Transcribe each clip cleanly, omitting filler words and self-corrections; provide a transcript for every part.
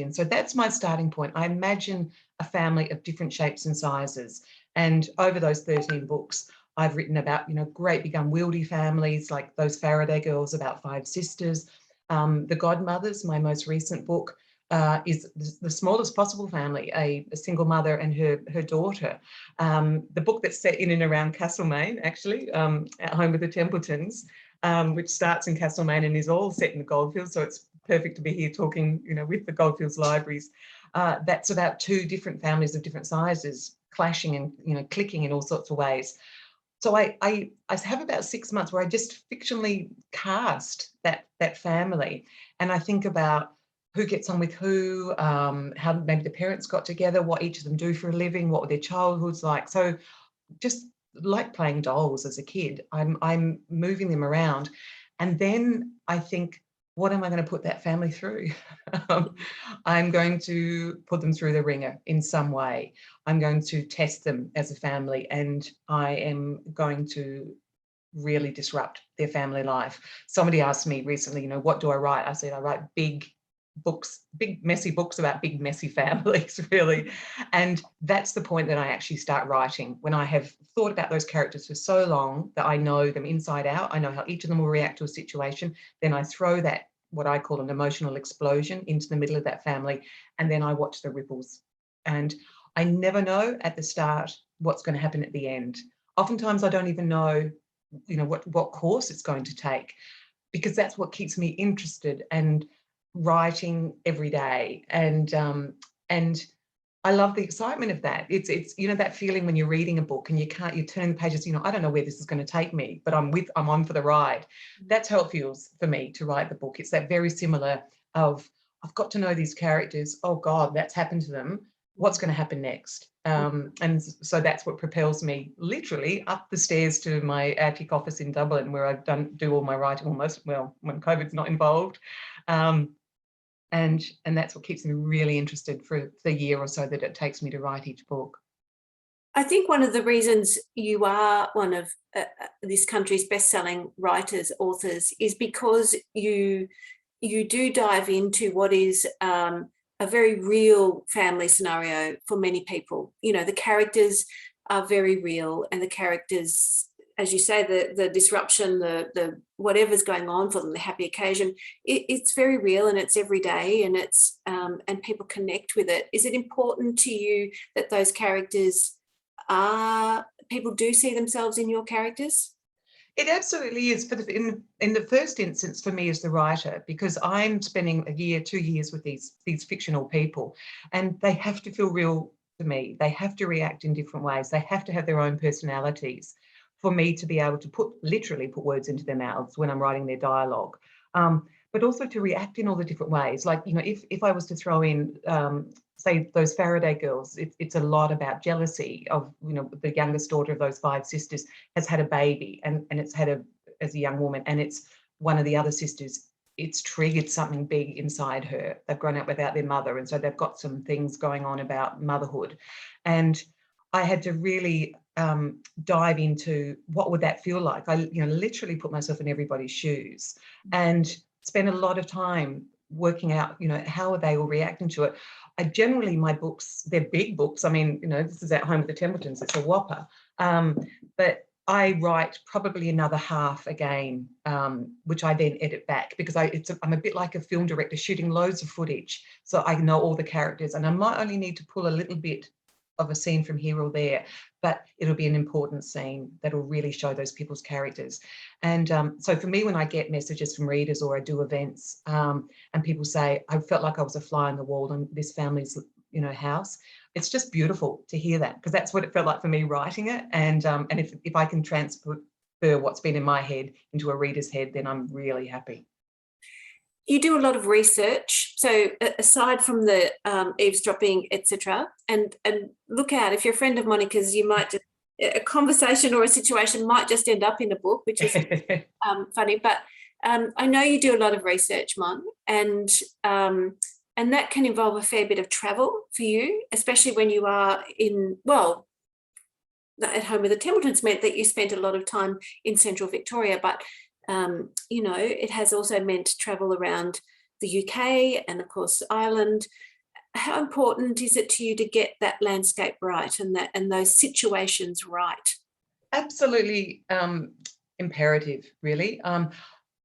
And so that's my starting point. I imagine a family of different shapes and sizes. And over those 13 books, I've written about, great big unwieldy families like those Faraday Girls, about 5 sisters. The Godmothers, my most recent book, is the smallest possible family, a single mother and her daughter. The book that's set in and around Castlemaine, actually, at home with the Templetons, which starts in Castlemaine and is all set in the Goldfields. So it's perfect to be here talking, with the Goldfields libraries. That's about 2 different families of different sizes, clashing and, clicking in all sorts of ways. So I have about 6 months where I just fictionally cast that family, and I think about who gets on with who, how maybe the parents got together, what each of them do for a living, what were their childhoods like. So just like playing dolls as a kid, I'm moving them around, and then I think, what am I going to put that family through? I'm going to put them through the ringer in some way. I'm going to test them as a family, and I am going to really disrupt their family life. Somebody asked me recently, what do I write? I said, I write big books, big messy books about big messy families, really. And that's the point that I actually start writing, when I have thought about those characters for so long that I know them inside out. I know how each of them will react to a situation. Then I throw that, what I call an emotional explosion, into the middle of that family, and then I watch the ripples. And I never know at the start what's going to happen at the end. Oftentimes I don't even know, what course it's going to take, because that's what keeps me interested and writing every day. And I love the excitement of that. It's that feeling when you're reading a book and you turn the pages, I don't know where this is going to take me, but I'm on for the ride. That's how it feels for me to write the book. It's that very similar of, I've got to know these characters. Oh God, that's happened to them. What's going to happen next? And so that's what propels me literally up the stairs to my attic office in Dublin, where I do all my writing almost, well, when COVID's not involved. And that's what keeps me really interested for the year or so that it takes me to write each book. I think one of the reasons you are one of this country's best-selling writers, authors, is because you do dive into what is a very real family scenario for many people. The characters are very real, and the characters, as you say, the disruption, the whatever's going on for them, the happy occasion, it's very real, and it's every day, and it's and people connect with it. Is it important to you that those characters people do see themselves in your characters? It absolutely is. In the first instance, for me as the writer, because I'm spending a year, 2 years with these fictional people, and they have to feel real to me. They have to react in different ways. They have to have their own personalities for me to be able to literally put words into their mouths when I'm writing their dialogue. But also to react in all the different ways. Like, if I was to throw in, say, those Faraday Girls, it's a lot about jealousy of, the youngest daughter of those 5 sisters has had a baby, and it's had as a young woman, and it's one of the other sisters, it's triggered something big inside her. They've grown up without their mother, and so they've got some things going on about motherhood. And I had to really dive into what would that feel like. I literally put myself in everybody's shoes and spend a lot of time working out, how are they all reacting to it. I generally, my books, they're big books. I mean, this is at home with the Templetons, it's a whopper. But I write probably another half again, which I then edit back, because I'm a bit like a film director shooting loads of footage. So I know all the characters, and I might only need to pull a little bit of a scene from here or there, but it'll be an important scene that'll really show those people's characters. And so for me, when I get messages from readers or I do events, and people say, I felt like I was a fly on the wall in this family's house, it's just beautiful to hear that, because that's what it felt like for me writing it. And if I can transfer what's been in my head into a reader's head, then I'm really happy. You do a lot of research, so aside from the eavesdropping, etc., and look out, if you're a friend of Monica's, you might just, a conversation or a situation might just end up in a book, which is funny. But I know you do a lot of research, Mon, and that can involve a fair bit of travel for you, especially when you are at home with the Templetons meant that you spent a lot of time in central Victoria, but it has also meant travel around the UK and, of course, Ireland. how important is it to you to get that landscape right and those situations right? Absolutely imperative, really.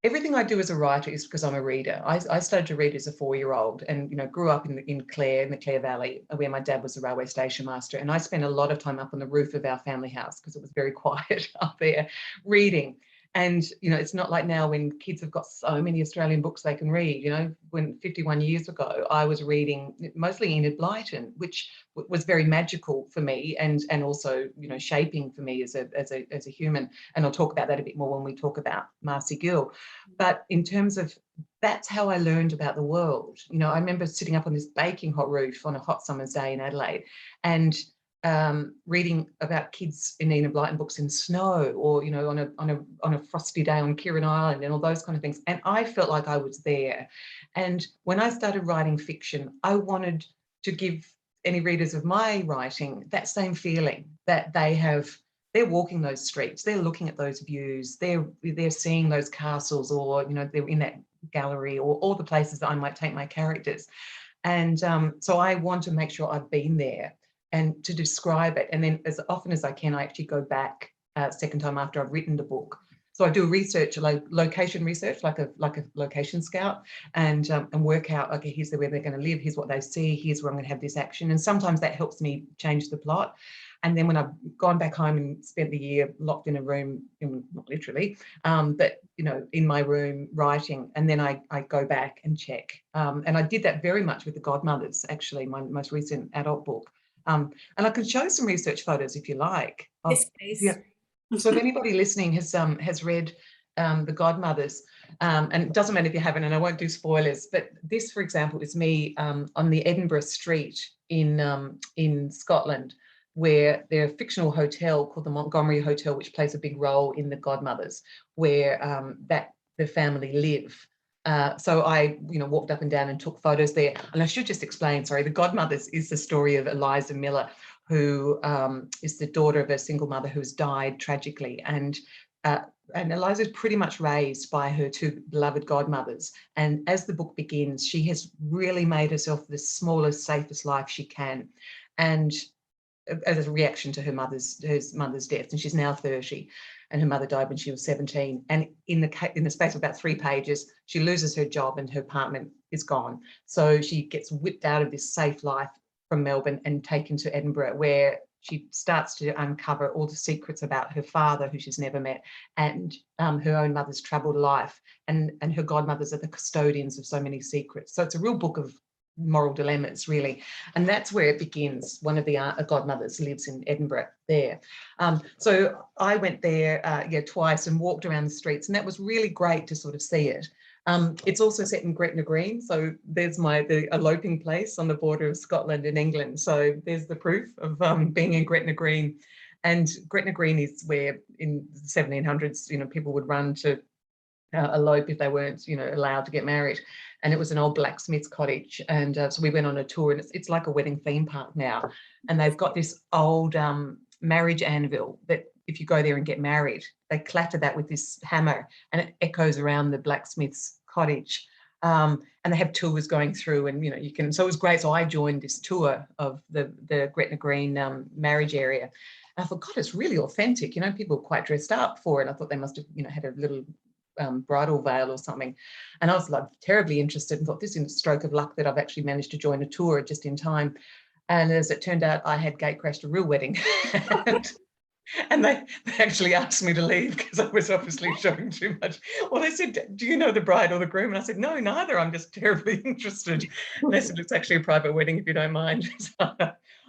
Everything I do as a writer is because I'm a reader. I started to read as a 4-year-old and, grew up in Clare, in the Clare Valley, where my dad was a railway station master. And I spent a lot of time up on the roof of our family house because it was very quiet up there reading. And, it's not like now when kids have got so many Australian books they can read. When 51 years ago, I was reading mostly Enid Blyton, which was very magical for me and also, shaping for me as a human. And I'll talk about that a bit more when we talk about Marcie Gill. But in terms of, that's how I learned about the world. I remember sitting up on this baking hot roof on a hot summer's day in Adelaide and reading about kids in Enid Blyton books in snow, or on a frosty day on Kieran Island, and all those kind of things. And I felt like I was there. And when I started writing fiction, I wanted to give any readers of my writing that same feeling that they're walking those streets, they're looking at those views, they're seeing those castles, or they're in that gallery, or all the places that I might take my characters. And so I want to make sure I've been there and to describe it. And then as often as I can, I actually go back second time after I've written the book. So I do research, like location research, like a location scout, and work out, okay, here's where they're going to live, here's what they see, here's where I'm going to have this action. And sometimes that helps me change the plot. And then when I've gone back home and spent the year locked in a room, not literally, but in my room writing, and then I go back and check. And I did that very much with the Godmothers, actually, my most recent adult book. And I can show some research photos if you like. Yes, please. Yeah. So if anybody listening has read the Godmothers, and it doesn't matter if you haven't, and I won't do spoilers, but this, for example, is me on the Edinburgh street in Scotland, where there's a fictional hotel called the Montgomery Hotel, which plays a big role in the Godmothers, where the family live. So I, walked up and down and took photos there. And I should just explain, sorry, the Godmothers is the story of Eliza Miller, who is the daughter of a single mother who's died tragically. And Eliza's pretty much raised by her two beloved godmothers. And as the book begins, she has really made herself the smallest, safest life she can. And as a reaction to her mother's death, and she's now 30, and her mother died when she was 17. And in the space of about 3 pages, she loses her job and her apartment is gone. So she gets whipped out of this safe life from Melbourne and taken to Edinburgh, where she starts to uncover all the secrets about her father, who she's never met, and her own mother's troubled life. And her godmothers are the custodians of so many secrets. So it's a real book of moral dilemmas, really. And that's where it begins. One of the godmothers lives in Edinburgh there. So I went there twice and walked around the streets, and that was really great to sort of see it. It's also set in Gretna Green, so there's the eloping place on the border of Scotland and England. So there's the proof of being in Gretna Green. And Gretna Green is where in the 1700s, people would run to elope if they weren't, allowed to get married. And it was an old blacksmith's cottage. And so we went on a tour, and it's like a wedding theme park now. And they've got this old marriage anvil that if you go there and get married, they clatter that with this hammer, and it echoes around the blacksmith's cottage. And they have tours going through, and you can. So it was great. So I joined this tour of the Gretna Green marriage area. And I thought, God, it's really authentic. People were quite dressed up for it. I thought they must have, had a little bridal veil or something. And I was like terribly interested and thought, this is a stroke of luck that I've actually managed to join a tour just in time. And as it turned out, I had gate crashed a real wedding. And they actually asked me to leave because I was obviously showing too much. Well, they said, do you know the bride or the groom? And I said, no, neither. I'm just terribly interested. And they said, it's actually a private wedding if you don't mind. So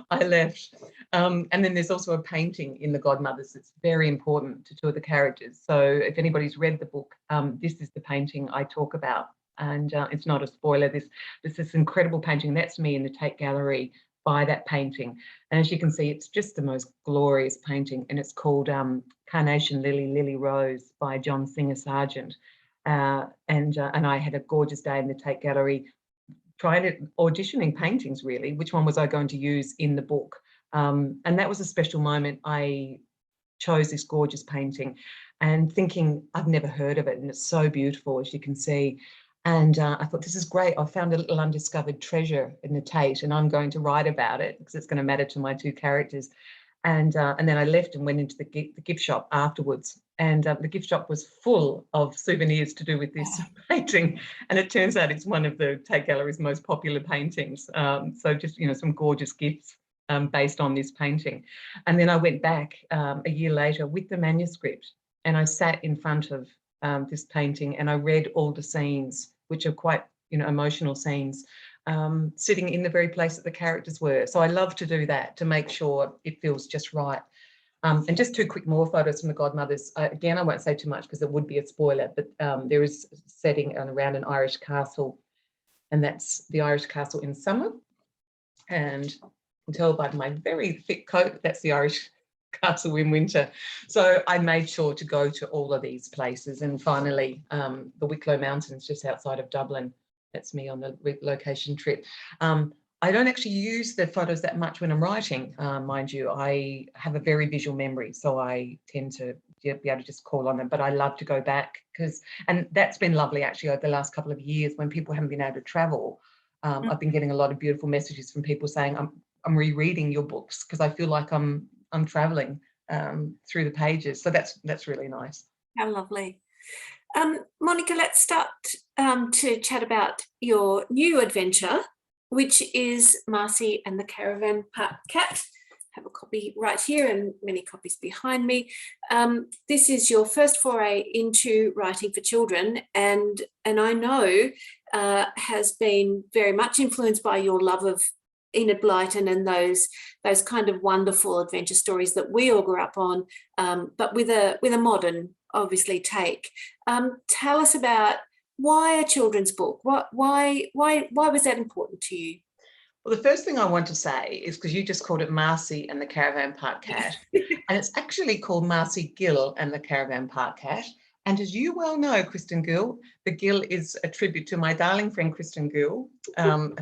I left. And then there's also a painting in the Godmothers that's very important to two of the characters. So if anybody's read the book, this is the painting I talk about. And it's not a spoiler. There's this incredible painting. That's me in the Tate Gallery by that painting. And as you can see, it's just the most glorious painting. And it's called Carnation Lily, Lily Rose by John Singer Sargent. And I had a gorgeous day in the Tate Gallery auditioning paintings, really. Which one was I going to use in the book? And that was a special moment. I chose this gorgeous painting and thinking, I've never heard of it. And it's so beautiful, as you can see. And I thought, this is great. I found a little undiscovered treasure in the Tate, and I'm going to write about it because it's going to matter to my two characters. And then I left and went into the gift shop afterwards. And the gift shop was full of souvenirs to do with this painting. And it turns out it's one of the Tate Gallery's most popular paintings. So just, some gorgeous gifts based on this painting. And then I went back a year later with the manuscript, and I sat in front of this painting and I read all the scenes, which are quite, emotional scenes, sitting in the very place that the characters were. So I love to do that to make sure it feels just right. And just two quick more photos from the Godmothers. Again, I won't say too much because it would be a spoiler, but there is a setting around an Irish castle, and that's the Irish castle in summer. And you can tell by my very thick coat, that's the Irish castle in winter. So I made sure to go to all of these places. And finally, the Wicklow Mountains just outside of Dublin. That's me on the location trip. I don't actually use the photos that much when I'm writing, mind you. I have a very visual memory, so I tend to be able to just call on them, but I love to go back and that's been lovely actually over the last couple of years when people haven't been able to travel. I've been getting a lot of beautiful messages from people saying, I'm rereading your books because I feel like I'm traveling through the pages. So that's really nice. How lovely. Monica, let's start to chat about your new adventure, which is Marcie and the Caravan Park Cat. I have a copy right here and many copies behind me. This is your first foray into writing for children, and I know has been very much influenced by your love of Enid Blyton and those kind of wonderful adventure stories that we all grew up on, but with a modern, obviously, take. Tell us about why a children's book. Why was that important to you? Well, the first thing I want to say is because you just called it Marcie and the Caravan Park Cat, and it's actually called Marcie Gill and the Caravan Park Cat. And as you well know, Kristin Gill, the Gill is a tribute to my darling friend Kristin Gill,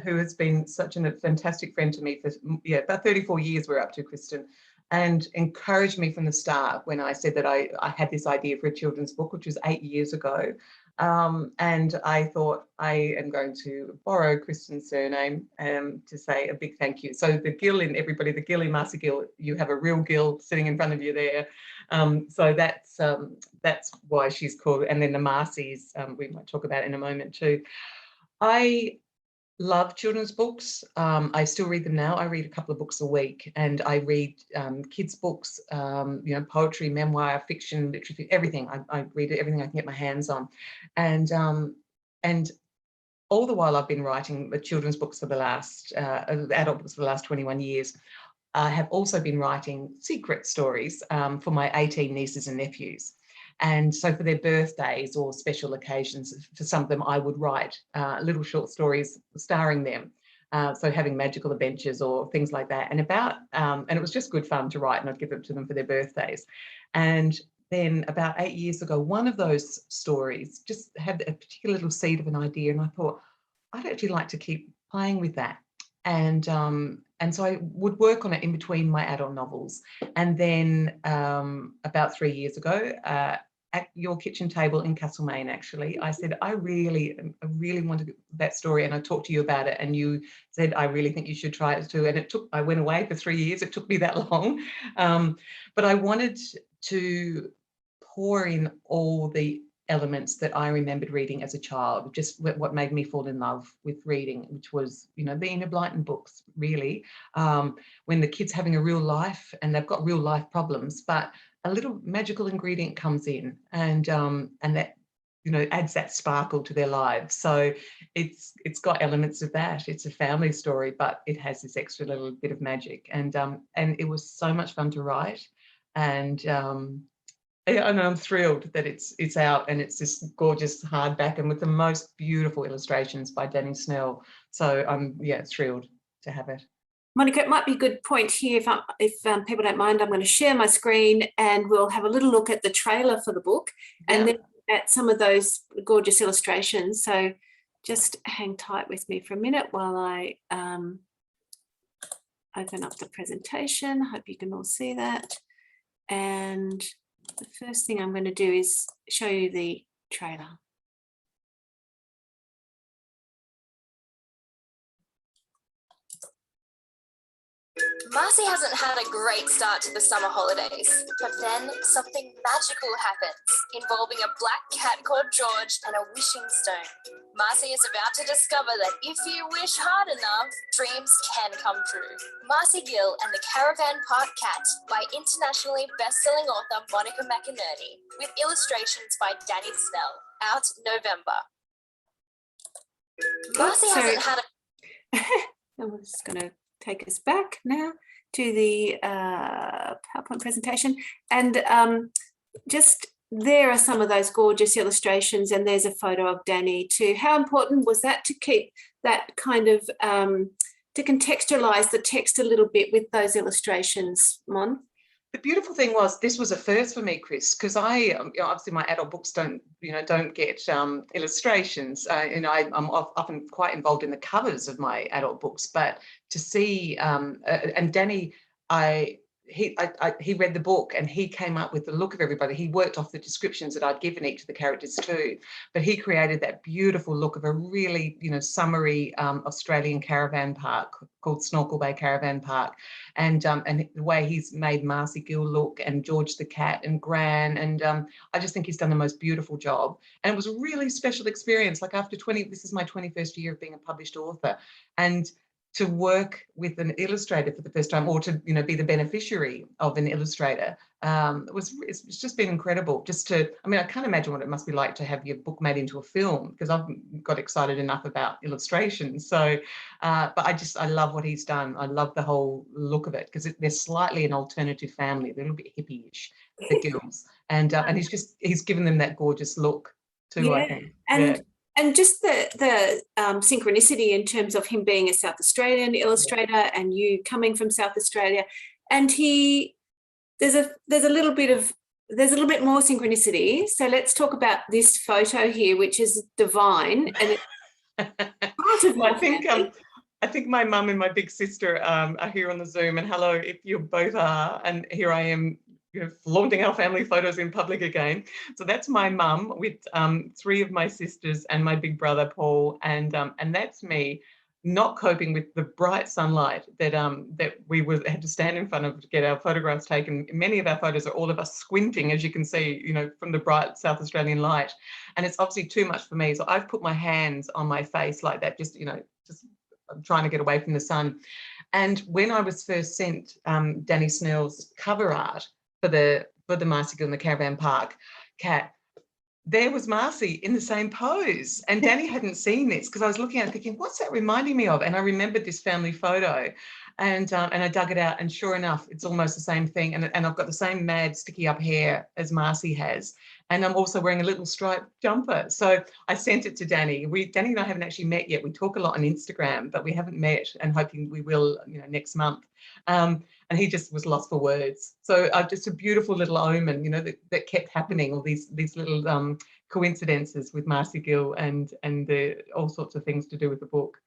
who has been such a fantastic friend to me for about 34 years. We're up to, Kristin, and encouraged me from the start when I said that I had this idea for a children's book, which was 8 years ago. And I thought I am going to borrow Kristin's surname to say a big thank you. So the Gill in everybody, the Gill in Marcie Gill, you have a real Gill sitting in front of you there. So that's why she's called. And then the Marcies, we might talk about in a moment too. I love children's books. I still read them now. I read a couple of books a week, and I read kids' books, poetry, memoir, fiction, literature, everything. I read everything I can get my hands on. And all the while I've been writing the children's books for the last, adult books for the last 21 years, I have also been writing secret stories for my 18 nieces and nephews. And so for their birthdays or special occasions, for some of them, I would write little short stories starring them. So having magical adventures or things like that. And it was just good fun to write, and I'd give it to them for their birthdays. And then about 8 years ago, one of those stories just had a particular little seed of an idea. And I thought, I'd actually like to keep playing with that. And so I would work on it in between my adult novels. And then about 3 years ago, at your kitchen table in Castlemaine, actually, I said, I really wanted that story, and I talked to you about it, and you said, I really think you should try it too. And I went away for 3 years. It took me that long. But I wanted to pour in all the elements that I remembered reading as a child, just what made me fall in love with reading, which was, the Enid Blyton books, really, when the kid's having a real life and they've got real life problems, but a little magical ingredient comes in and that, adds that sparkle to their lives. So it's got elements of that. It's a family story, but it has this extra little bit of magic. And it was so much fun to write. And I'm thrilled that it's out, and it's this gorgeous hardback and with the most beautiful illustrations by Danny Snell. So I'm thrilled to have it. Monica, it might be a good point here, if people don't mind, I'm going to share my screen and we'll have a little look at the trailer for the book and then at some of those gorgeous illustrations. So just hang tight with me for a minute while I open up the presentation. I hope you can all see that. And the first thing I'm going to do is show you the trailer. Marcie hasn't had a great start to the summer holidays, but then something magical happens, involving a black cat called George and a wishing stone. Marcie is about to discover that if you wish hard enough, dreams can come true. Marcie Gill and the Caravan Park Cat by internationally best-selling author Monica McInerney, with illustrations by Danny Snell, out November. Marcie hasn't had a... I'm just going to take us back now to the PowerPoint presentation, and just there are some of those gorgeous illustrations, and there's a photo of Danny too. How important was that to keep that kind of to contextualize the text a little bit with those illustrations, Mon? The beautiful thing was, this was a first for me, Chris, because obviously my adult books don't get illustrations. I'm often quite involved in the covers of my adult books, but to see and Danny, he read the book and he came up with the look of everybody. He worked off the descriptions that I'd given each of the characters too, but he created that beautiful look of a really summery Australian caravan park called Snorkel Bay Caravan Park, and the way he's made Marcie Gill look, and George the cat, and Gran, and I just think he's done the most beautiful job. And it was a really special experience. Like this is my 21st year of being a published author, and to work with an illustrator for the first time, or to be the beneficiary of an illustrator, it's just been incredible. I can't imagine what it must be like to have your book made into a film, because I've got excited enough about illustrations. So, but I love what he's done. I love the whole look of it, because they're slightly an alternative family. They're a little bit hippie-ish, the Gills, and he's given them that gorgeous look too. Yeah. I think. And just the synchronicity in terms of him being a South Australian illustrator and you coming from South Australia, and there's a little bit more synchronicity. So let's talk about this photo here, which is divine, and it's part of my family. I think my mum and my big sister are here on the Zoom, and hello if you both are, and here I am, flaunting our family photos in public again. So that's my mum with 3 of my sisters and my big brother Paul, and that's me, not coping with the bright sunlight that we had to stand in front of to get our photographs taken. Many of our photos are all of us squinting, as you can see, from the bright South Australian light, and it's obviously too much for me. So I've put my hands on my face like that, just trying to get away from the sun. And when I was first sent Danny Snell's cover art for the Marcie Gill and the Caravan Park Cat, there was Marcie in the same pose, and Danny hadn't seen this, because I was looking at it thinking, what's that reminding me of? And I remembered this family photo, and I dug it out, and sure enough, it's almost the same thing, and I've got the same mad sticky up hair as Marcie has, and I'm also wearing a little striped jumper. So I sent it to Danny. Danny and I haven't actually met yet. We talk a lot on Instagram, but we haven't met, and hoping we will next month. And he just was lost for words. So just a beautiful little omen, that kept happening, all these little coincidences with Marcie Gill and all sorts of things to do with the book.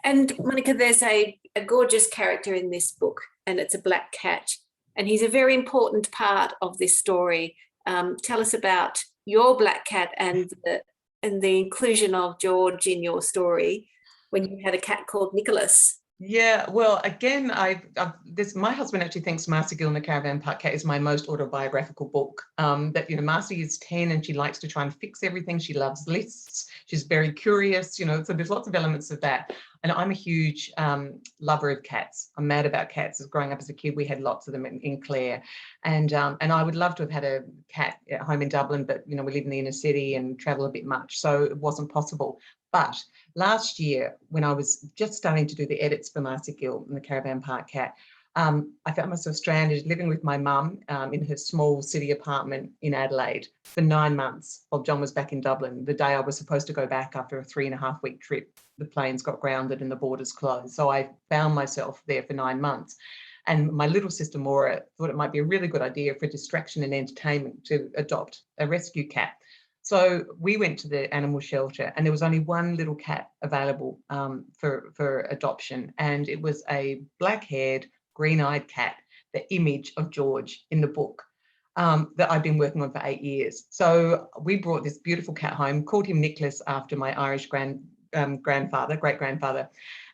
And Monica, there's a gorgeous character in this book, and it's a black cat, and he's a very important part of this story. Tell us about your black cat and the inclusion of George in your story when you had a cat called Nicholas. Yeah, well, again, my husband actually thinks Marcie Gill and the Caravan Park Cat is my most autobiographical book. That Marcie is 10 and she likes to try and fix everything. She loves lists. She's very curious, so there's lots of elements of that. And I'm a huge lover of cats. I'm mad about cats. Growing up as a kid, we had lots of them in Clare, and I would love to have had a cat at home in Dublin, but we live in the inner city and travel a bit much, so it wasn't possible. But last year, when I was just starting to do the edits for Marcie Gill and the Caravan Park Cat, I found myself stranded living with my mum in her small city apartment in Adelaide for 9 months while John was back in Dublin. The day I was supposed to go back after a 3.5-week trip, the planes got grounded and the borders closed. So I found myself there for 9 months. And my little sister Maura thought it might be a really good idea for distraction and entertainment to adopt a rescue cat. So we went to the animal shelter, and there was only one little cat available for adoption, and it was a black-haired, green-eyed cat, the image of George in the book that I've been working on for 8 years. So we brought this beautiful cat home, called him Nicholas after my Irish great-grandfather,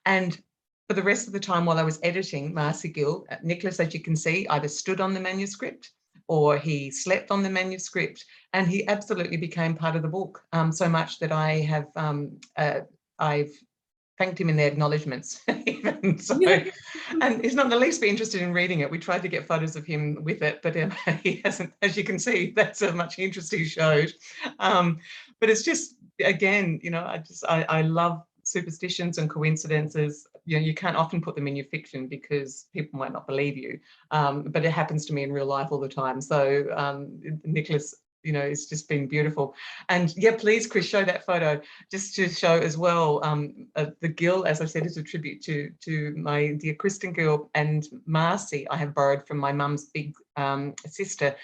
and for the rest of the time while I was editing Marcie Gill, Nicholas, as you can see, either stood on the manuscript or he slept on the manuscript, and he absolutely became part of the book, so much that I have I've thanked him in the acknowledgements. Even so, and he's not the least bit interested in reading it. We tried to get photos of him with it, but he hasn't, as you can see. That's how much interest he showed. But it's just, again, you know, I love superstitions and coincidences. You know, you can't often put them in your fiction because people might not believe you, but it happens to me in real life all the time. So Nicholas, you know, it's just been beautiful. And yeah, please, Chris, show that photo just to show as well. The Gill, as I said, is a tribute to my dear Kristin Gill, and Marcie I have borrowed from my mum's big sister,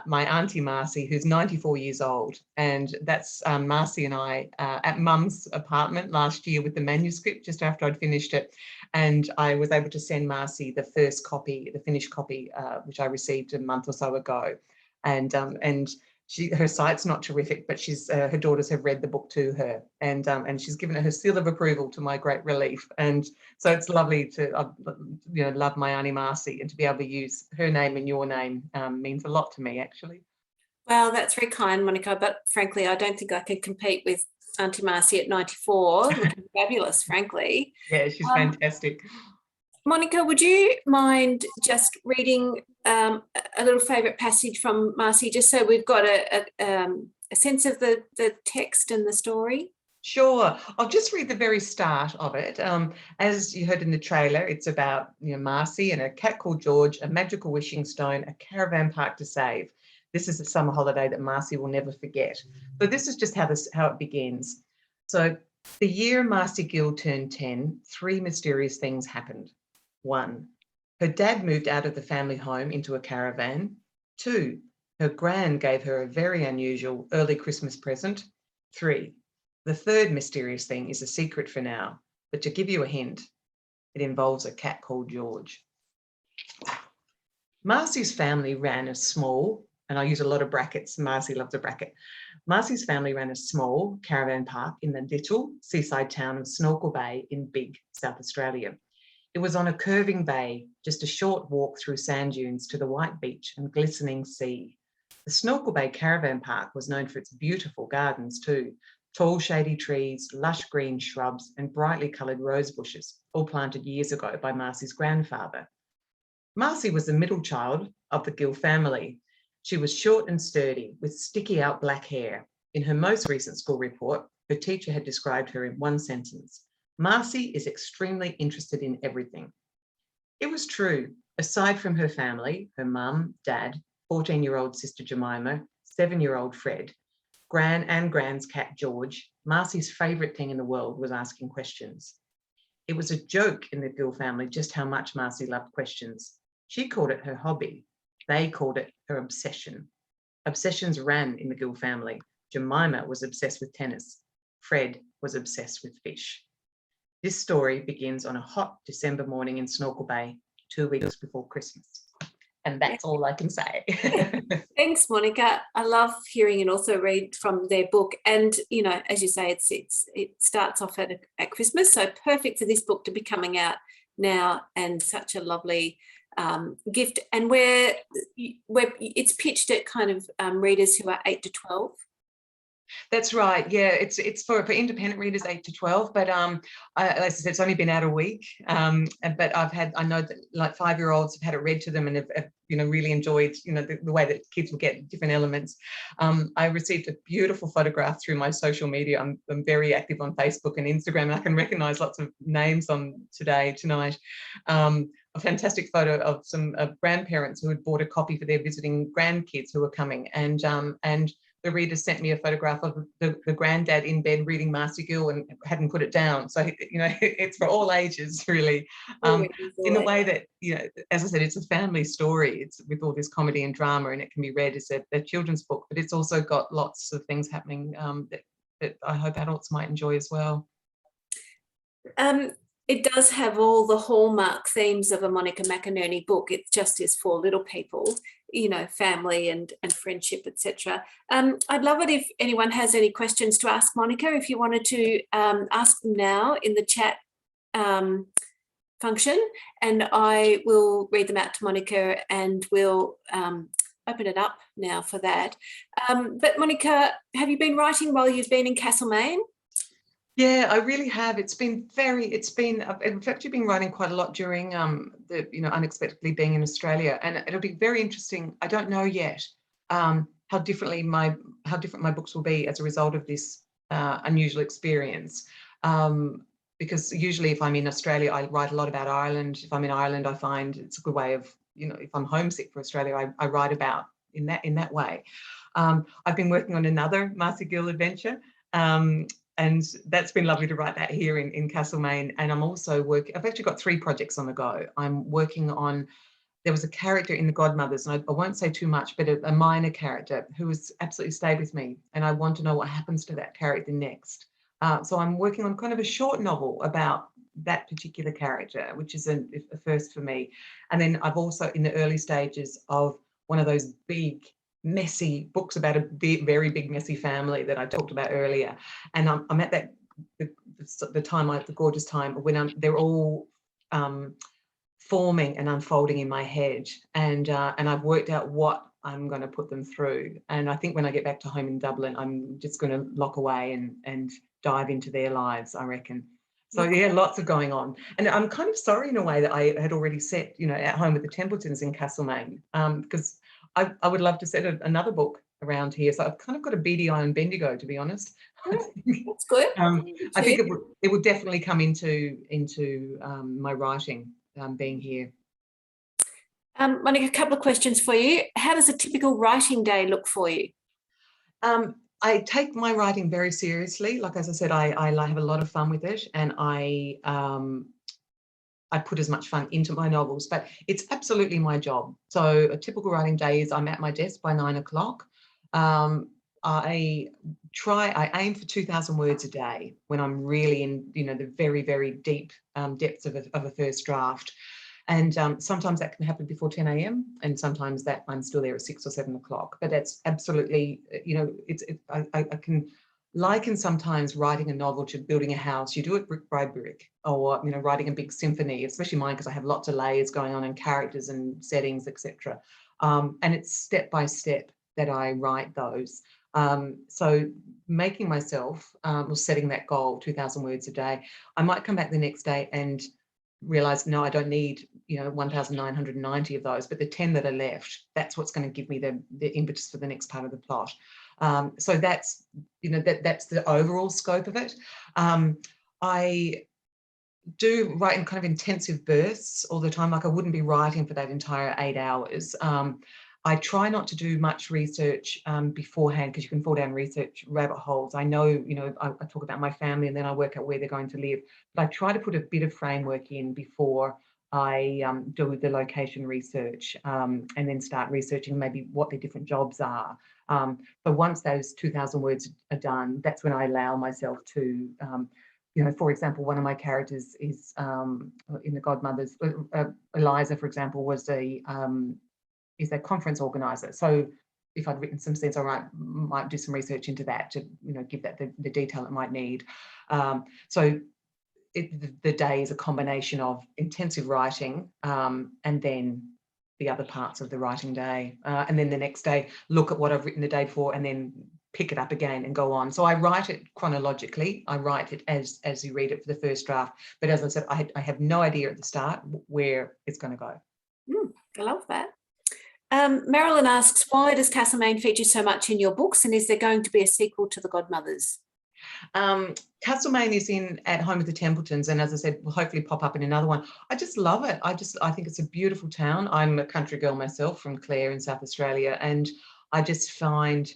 my auntie Marcie, who's 94 years old. And that's Marcie and I at mum's apartment last year with the manuscript just after I'd finished it. And I was able to send Marcie the first copy, the finished copy, which I received a month or so ago. And her site's not terrific, but she's her daughters have read the book to her, and she's given it her seal of approval, to my great relief. And so it's lovely to you know, love my Auntie Marcie, and to be able to use her name and your name means a lot to me, actually. Well, that's very kind, Monica, but frankly, I don't think I can compete with Auntie Marcie at 94, looking fabulous, frankly. Yeah, she's fantastic. Monica, would you mind just reading a little favourite passage from Marcie, just so we've got a sense of the text and the story? Sure. I'll just read the very start of it. As you heard in the trailer, it's about, you know, Marcie and a cat called George, a magical wishing stone, a caravan park to save. This is a summer holiday that Marcie will never forget. So this is just how it begins. So the year Marcie Gill turned 10, 3 mysterious things happened. 1, her dad moved out of the family home into a caravan. 2, her gran gave her a very unusual early Christmas present. 3, the third mysterious thing is a secret for now, but to give you a hint, it involves a cat called George. Marcie's family ran a small, and I use a lot of brackets, Marcie loves a bracket. Marcie's family ran a small caravan park in the little seaside town of Snorkel Bay in big South Australia. It was on a curving bay, just a short walk through sand dunes to the white beach and glistening sea. The Snorkel Bay Caravan Park was known for its beautiful gardens too, tall shady trees, lush green shrubs and brightly coloured rose bushes, all planted years ago by Marcie's grandfather. Marcie was the middle child of the Gill family. She was short and sturdy with sticky out black hair. In her most recent school report, her teacher had described her in one sentence: Marcie is extremely interested in everything. It was true. Aside from her family, her mum, dad, 14-year-old sister Jemima, 7-year-old Fred, Gran and Gran's cat George, Marcie's favourite thing in the world was asking questions. It was a joke in the Gill family just how much Marcie loved questions. She called it her hobby. They called it her obsession. Obsessions ran in the Gill family. Jemima was obsessed with tennis. Fred was obsessed with fish. This story begins on a hot December morning in Snorkel Bay, 2 weeks before Christmas. And that's all I can say. Thanks, Monica. I love hearing an author read from their book. And, you know, as you say, it starts off at Christmas, so perfect for this book to be coming out now, and such a lovely gift. And where it's pitched at kind of readers who are 8 to 12. That's right. Yeah, it's for independent readers 8 to 12, but as I said, it's only been out a week. But I know that like 5-year-olds have had it read to them and have you know, really enjoyed, you know, the way that kids will get different elements. I received a beautiful photograph through my social media. I'm very active on Facebook and Instagram, and I can recognise lots of names on tonight. A fantastic photo of some grandparents who had bought a copy for their visiting grandkids who were coming, and the reader sent me a photograph of the granddad in bed reading Marcie Gill and hadn't put it down. So, you know, it's for all ages, really, in a way that, you know, as I said, it's a family story. It's with all this comedy and drama, and it can be read as a children's book, but it's also got lots of things happening that I hope adults might enjoy as well. It does have all the hallmark themes of a Monica McInerney book. It just is for little people, you know, family and friendship, etc. I'd love it if anyone has any questions to ask Monica. If you wanted to ask them now in the chat function, and I will read them out to Monica, and we'll open it up now for that. But Monica, have you been writing while you've been in Castlemaine? Yeah, I really have. I've actually been writing quite a lot during unexpectedly being in Australia, and it'll be very interesting. I don't know yet how different my books will be as a result of this unusual experience. Because usually if I'm in Australia, I write a lot about Ireland. If I'm in Ireland, I find it's a good way of, if I'm homesick for Australia, I write about in that way. I've been working on another Marcie Gill adventure. And that's been lovely to write that here in Castlemaine. And I'm also I've actually got 3 projects on the go. I'm working on, there was a character in the Godmothers, and I won't say too much, but a minor character who has absolutely stayed with me. And I want to know what happens to that character next. So I'm working on kind of a short novel about that particular character, which is a first for me. And then I've also in the early stages of one of those big, messy books about a very big, messy family that I talked about earlier. And I'm at that the gorgeous time when they're all forming and unfolding in my head, and I've worked out what I'm going to put them through. And I think when I get back to home in Dublin, I'm just going to lock away and dive into their lives, I reckon. So yeah, lots of going on. And I'm kind of sorry in a way that I had already set, at home with the Templetons in Castlemaine, because I would love to set another book around here. So I've kind of got a beady eye on Bendigo, to be honest. That's good. I think it would definitely come into my writing, being here. Monica, a couple of questions for you. How does a typical writing day look for you? I take my writing very seriously. Like, as I said, I have a lot of fun with it, and I put as much fun into my novels, but it's absolutely my job. So a typical writing day is I'm at my desk by 9 o'clock. I aim for 2,000 words a day when I'm really in, the very, very deep depths of a first draft. And sometimes that can happen before 10 a.m. and sometimes that I'm still there at 6 or 7 o'clock. But that's absolutely, I can liken sometimes writing a novel to building a house. You do it brick by brick, or writing a big symphony, especially mine, because I have lots of layers going on and characters and settings, etc. And it's step by step that I write those. So making myself or setting that goal, 2,000 words a day, I might come back the next day and realize, no, I don't need 1,990 of those, but the 10 that are left, that's what's going to give me the impetus for the next part of the plot. So that's that's the overall scope of it. I do write in kind of intensive bursts all the time. Like, I wouldn't be writing for that entire 8 hours. I try not to do much research beforehand, because you can fall down research rabbit holes. I know, I talk about my family and then I work out where they're going to live. But I try to put a bit of framework in before I do the location research, and then start researching maybe what their different jobs are. But once those 2,000 words are done, that's when I allow myself to, for example, one of my characters is in the Godmothers, Eliza, for example, is a conference organizer. So if I'd written some scenes, I might do some research into that to give that the detail it might need. So the day is a combination of intensive writing and then the other parts of the writing day, and then the next day look at what I've written the day before and then pick it up again and go on. So I write it chronologically. I write it as you read it for the first draft, but as I said, I have no idea at the start where it's going to go. I love that. Marilyn asks, why does Castlemaine feature so much in your books, and is there going to be a sequel to the Godmothers? Castlemaine is in At Home with the Templetons, and as I said, will hopefully pop up in another one. I just love it. I think it's a beautiful town. I'm a country girl myself from Clare in South Australia, and I just find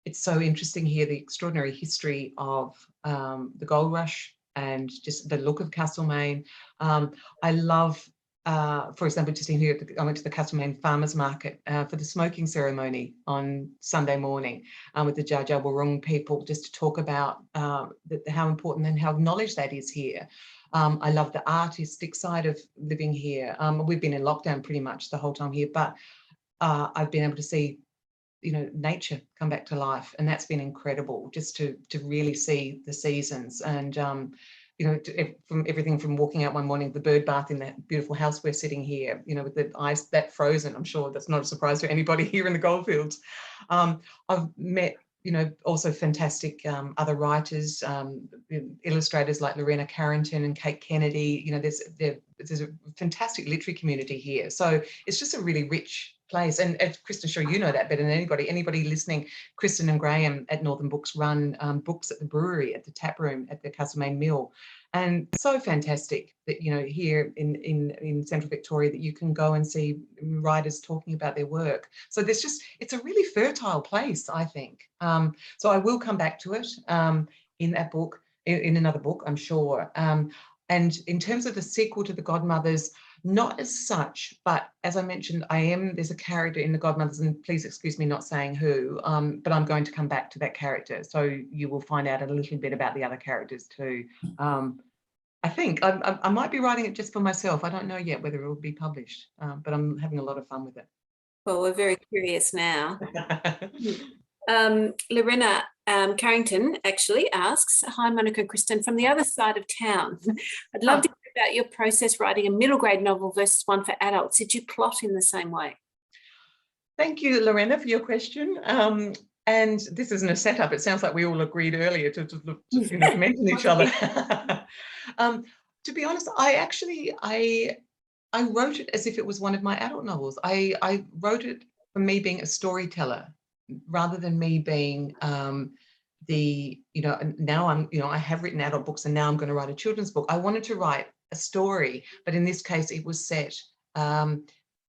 it's so interesting here, the extraordinary history of the gold rush and just the look of Castlemaine. I love, for example, just in here, I went to the Castlemaine Farmers Market for the smoking ceremony on Sunday morning with the Jar Jar Wurrung people, just to talk about how important and how acknowledged that is here. I love the artistic side of living here. We've been in lockdown pretty much the whole time here, but I've been able to see nature come back to life, and that's been incredible, just to really see the seasons and you know, from everything from walking out one morning, the bird bath in that beautiful house we're sitting here, you know, with the ice that frozen. I'm sure that's not a surprise to anybody here in the Goldfields. I've met, you know, also fantastic other writers, illustrators like Lorena Carrington and Kate Kennedy. You know, there's a fantastic literary community here. So it's just a really rich place. And Kristin, sure you know that better than anybody listening. Kristin and Graham at Northern Books run books at the brewery, at the tap room at the Castlemaine Mill. And so fantastic that, you know, here in Central Victoria, that you can go and see writers talking about their work. So there's just, it's a really fertile place, I think. So I will come back to it in that book, in another book, I'm sure. And in terms of the sequel to The Godmothers, not as such, but as I mentioned, there's a character in The Godmothers, and please excuse me not saying who, but I'm going to come back to that character. So you will find out a little bit about the other characters too. I think I might be writing it just for myself. I don't know yet whether it will be published, but I'm having a lot of fun with it. Well, we're very curious now. Lorena Carrington actually asks, hi Monica and Kristin, from the other side of town. I'd love to hear about your process writing a middle grade novel versus one for adults. Did you plot in the same way? Thank you, Lorena, for your question. And this isn't a setup. It sounds like we all agreed earlier to you know, mention each other. To be honest, I wrote it as if it was one of my adult novels. I wrote it for me being a storyteller, rather than me being you know, now I'm, you know, I have written adult books and now I'm going to write a children's book. I wanted to write a story, but in this case it was set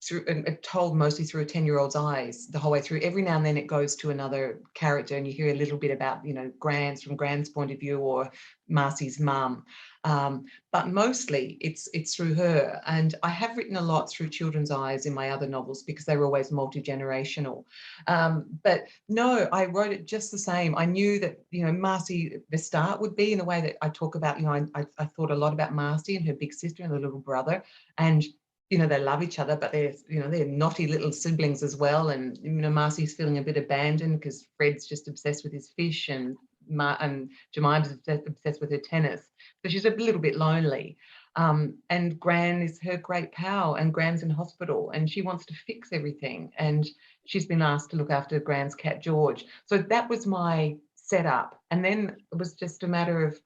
through and told mostly through a 10-year-old's eyes the whole way through. Every now and then it goes to another character and you hear a little bit about, you know, from Gran's point of view, or Marcie's mum. But mostly it's through her. And I have written a lot through children's eyes in my other novels because they were always multi-generational. But no, I wrote it just the same. I knew that, you know, Marcie, the start would be in the way that I talk about, you know, I thought a lot about Marcie and her big sister and the little brother. And you know, they love each other, but they're, you know, they're naughty little siblings as well. And, you know, Marcie's feeling a bit abandoned because Fred's just obsessed with his fish, and Jemima's obsessed with her tennis. So she's a little bit lonely. And Gran is her great pal, and Gran's in hospital and she wants to fix everything. And she's been asked to look after Gran's cat, George. So that was my setup. And then it was just a matter of,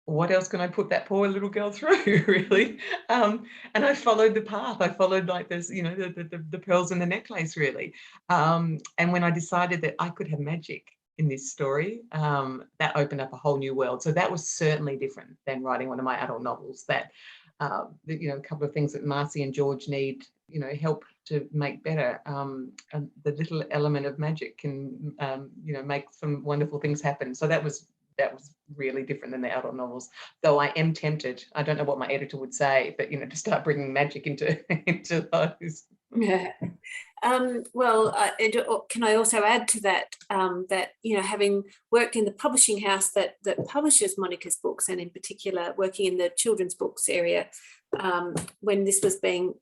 what else can I put that poor little girl through, really? And I followed the path. I followed like this, you know, the pearls in the necklace, really. And when I decided that I could have magic in this story, that opened up a whole new world. So that was certainly different than writing one of my adult novels. That, you know, a couple of things that Marcie and George need, you know, help to make better. And the little element of magic can, you know, make some wonderful things happen. So that was really different than the adult novels, though I am tempted. I don't know what my editor would say, but, you know, to start bringing magic into those. Yeah. Well, can I also add to that, that, you know, having worked in the publishing house that publishes Monica's books, and in particular working in the children's books area, when this was being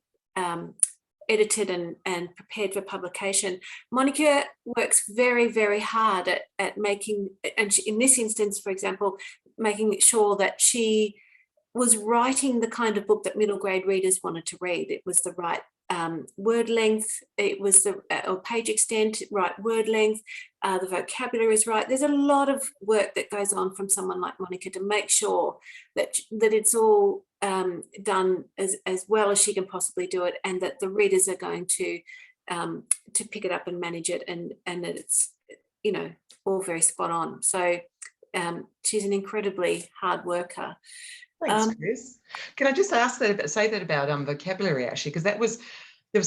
edited and prepared for publication, Monica works very, very hard at making, and in this instance, for example, making sure that she was writing the kind of book that middle grade readers wanted to read. It was the right word length, it was the or page extent, right word length, the vocabulary is right. There's a lot of work that goes on from someone like Monica to make sure that it's all done as well as she can possibly do it, and that the readers are going to pick it up and manage it, and that it's, you know, all very spot on. So she's an incredibly hard worker. Thanks, Chris. Can I just say that about vocabulary, actually, because there was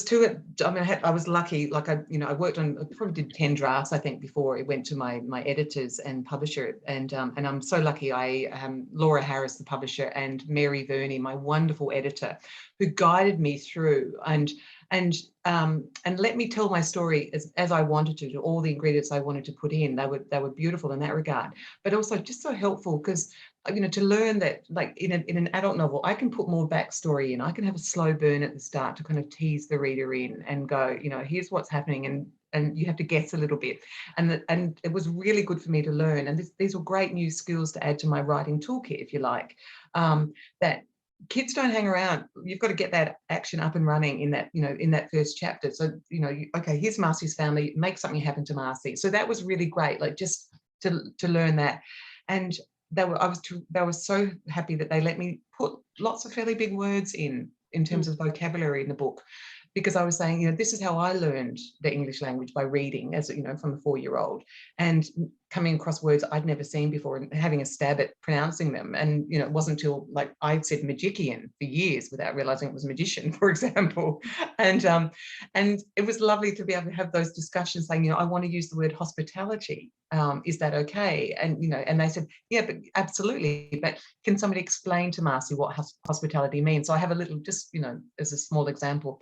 two. I mean, I was lucky. Like I worked on, I probably did 10 drafts, I think, before it went to my editors and publisher. And I'm so lucky. Laura Harris, the publisher, and Mary Verney, my wonderful editor, who guided me through and let me tell my story as I wanted to all the ingredients I wanted to put in. They were beautiful in that regard, but also just so helpful because, you know, to learn that, like in an adult novel, I can put more backstory in. I can have a slow burn at the start to kind of tease the reader in and go, you know, here's what's happening. and you have to guess a little bit. And it was really good for me to learn. And these were great new skills to add to my writing toolkit, if you like, that kids don't hang around. You've got to get that action up and running in that, in that first chapter. So, okay, here's Marcie's family, make something happen to Marcie. So that was really great, like just to learn that. And they were so happy that they let me put lots of fairly big words in terms of vocabulary in the book, because I was saying, this is how I learned the English language, by reading, as from a 4-year-old, and coming across words I'd never seen before and having a stab at pronouncing them. And it wasn't until like I'd said magician for years without realizing it was magician, for example. And it was lovely to be able to have those discussions saying, I want to use the word hospitality. Is that okay? And and they said, yeah, but absolutely. But can somebody explain to Marcie what hospitality means? So I have a little, just as a small example.